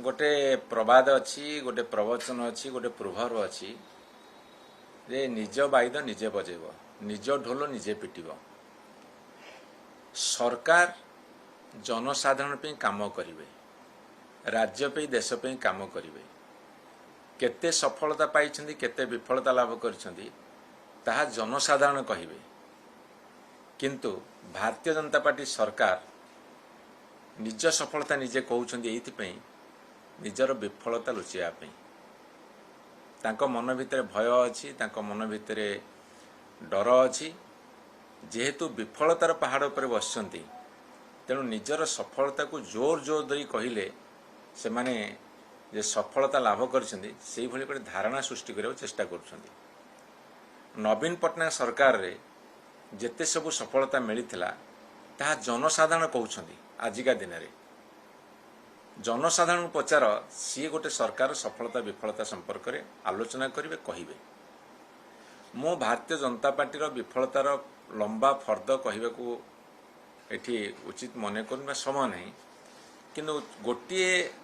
गोटे प्रवाद अच्छी गोटे प्रवचन अच्छी गोटे प्रोभर्ब अच्छी जे निज बाइद निजे बजेब निज ढोल निजे पिटिब। सरकार जनसाधारण पे काम करिवे, राज्य पे देश पे काम करिवे। केते सफलता पाइछन्ति केते विफलता लाभ करिछन्ति ताहा जनसाधारण कहिवे। किंतु भारतीय जनता पार्टी सरकार निज सफलता निजे कहउछन्ति एइथिपई निजर विफलता लुचिया पे। तांको मन भितर भय अछि, तांको मन भितर डर अछि। जेहेतु विफलतार पहाड़ पर बसचन्ति तेणु निजर सफलता को जोर जोर धरी कहिले से माने जे सफलता लाभ करछन्ति सेही भली गोटे धारणा सृष्टि करबाक चेष्टा करुछन्ति। नवीन पटनायक सरकार रे जेते सबु सफलता मिलिथिला ताहा जनसाधारण कहउछन्ति। आजिका दिन रे जनसाधारण पचार सी गोटे सरकार सफलता विफलता संपर्क में आलोचना करेंगे कहे। मो भारतीय जनता पार्टी विफलतार लंबा फर्द कहबा को एठी उचित मन कर समय नहीं, किंतु गोटे